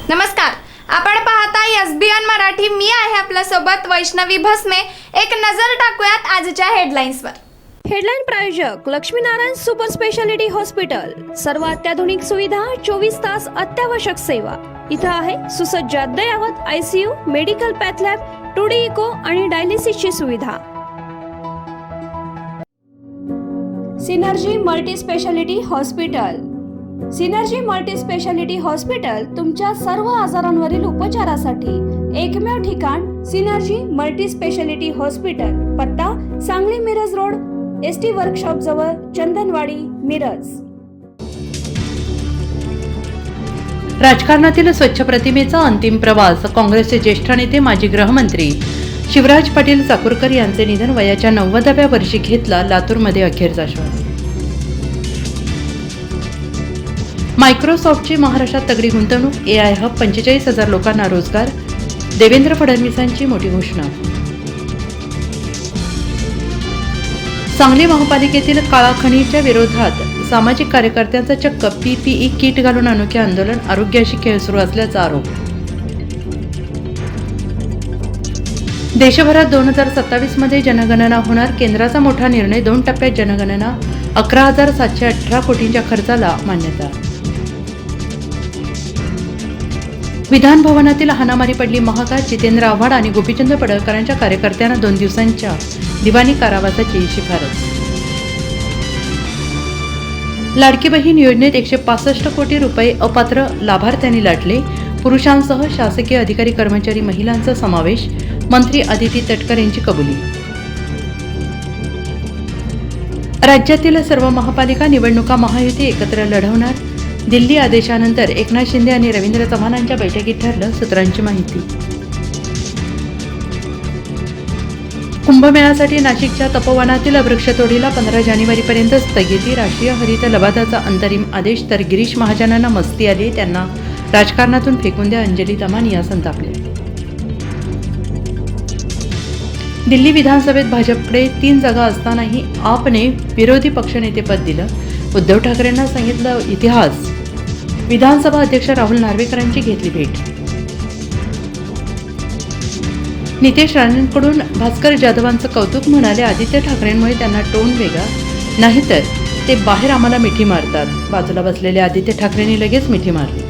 नमस्कार, आपण पाहताय एसबीएन मराठी. मी आहे आपल्या सोबत वैष्णवी भस्मे. एक नजर टाकूयात आजच्या हेडलाईन्सवर. हेडलाईन प्रायोजक लक्ष्मीनारायण सुपर स्पेशालिटी हॉस्पिटल. सर्व अत्याधुनिक सुविधा, 24 तास अत्यावश्यक सेवा. इथं आहे सुसज्ज अद्ययावत ICU, medical path lab, 2D echo आणि डायलिसिसची सुविधा. Synergy multi speciality hospital. Synergy multi speciality hospital तुमच्या सर्व आजारांवरील उपचारासाठी एकमेव ठिकाण. Synergy multi speciality hospital. पत्ता Sangli Miraj road, ST workshop जवळ, चंदनवाडी, मिरज. राजकारणातील स्वच्छ प्रतिमेचा अंतिम प्रवास. काँग्रेसचे ज्येष्ठ नेते माजी गृहमंत्री शिवराज पाटील चाकूरकर यांचे निधन. वयाच्या 90व्या वर्षी घेतला लातूरमध्ये अखेरचा श्वास. मायक्रोसॉफ्टची महाराष्ट्रात तगडी गुंतवणूक. AI हब, 45,000 लोकांना रोजगार. देवेंद्र फडणवीसांची मोठी घोषणा. सांगली महापालिकेतील काळा खनिच्या विरोधात सामाजिक कार्यकर्त्यांचा चक्क PPE किट घालून अनोखे आंदोलन. आरोग्याशी खेळ सुरू असल्याचा आरोप. देशभरात 2027 मध्ये जनगणना होणार. केंद्राचा मोठा निर्णय. 2 टप्प्यात जनगणना. 11,718 कोटींच्या खर्चाला मान्यता. विधान भवनातील हाणामारी पडली महागात. जितेंद्र आव्हाड आणि गोपीचंद पडळकरांच्या कार्यकर्त्यांना 2 दिवसांच्या दिवाणी कारावासाची शिफारस. लाडकी बहीण योजनेत 165 कोटी रुपये अपात्र लाभार्थ्यांनी लाटले. पुरुषांसह शासकीय अधिकारी, कर्मचारी, महिलांचा समावेश. मंत्री अदिती तटकर यांची कबुली. राज्यातील सर्व महापालिका निवडणुका महायुती एकत्र लढवणार. दिल्ली आदेशानंतर एकनाथ शिंदे आणि रवींद्र चव्हाणांच्या बैठकीत ठरलं. सूत्रांची माहिती. कुंभमेळ्यासाठी नाशिकच्या तपोवनातील वृक्षतोडीला 15 जानेवारीपर्यंत स्थगिती. राष्ट्रीय हरित लवादाचा अंतरिम आदेश. तर गिरीश महाजनांना मस्ती आली, त्यांना राजकारणातून फेकून द्या. अंजली दमानिया संतापले. दिल्ली विधानसभेत भाजपकडे 3 जागा असतानाही आपने विरोधी पक्षनेतेपद दिलं. उद्धव ठाकरेंना सांगितलं इतिहास. विधानसभा अध्यक्ष राहुल नार्वेकरांची घेतली भेट. नितेश राणेंकडून भास्कर जाधवांचं कौतुक. म्हणाले, आदित्य ठाकरेंमुळे त्यांना टोन वेगळा, नाहीतर ते बाहेर आम्हाला मिठी मारतात. बाजूला बसलेले आदित्य ठाकरेंनी लगेच मिठी मारली.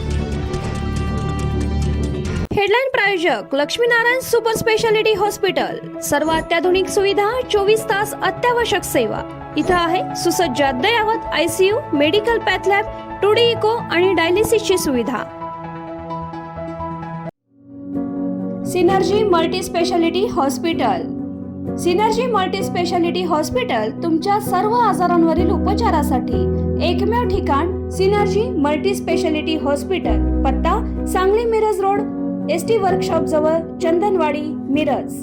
हेडलाईन प्रायोजक लक्ष्मीनारायण सुपर स्पेशालिटी हॉस्पिटल. सर्व अत्याधुनिक सुविधा, 24 तास अत्यावश्यक सेवा. इथं आहे सुसज्ज अद्ययावत ICU, medical path lab, 2D echo आणि डायलिसिसची सुविधा. Synergy multi speciality hospital. Synergy multi speciality hospital तुमच्या सर्व आजारांवरील उपचारासाठी एकमेव ठिकाण. Synergy multi speciality hospital. पत्ता Sangli Miraj road, ST workshop जवळ, चंदनवाडी, मिरज.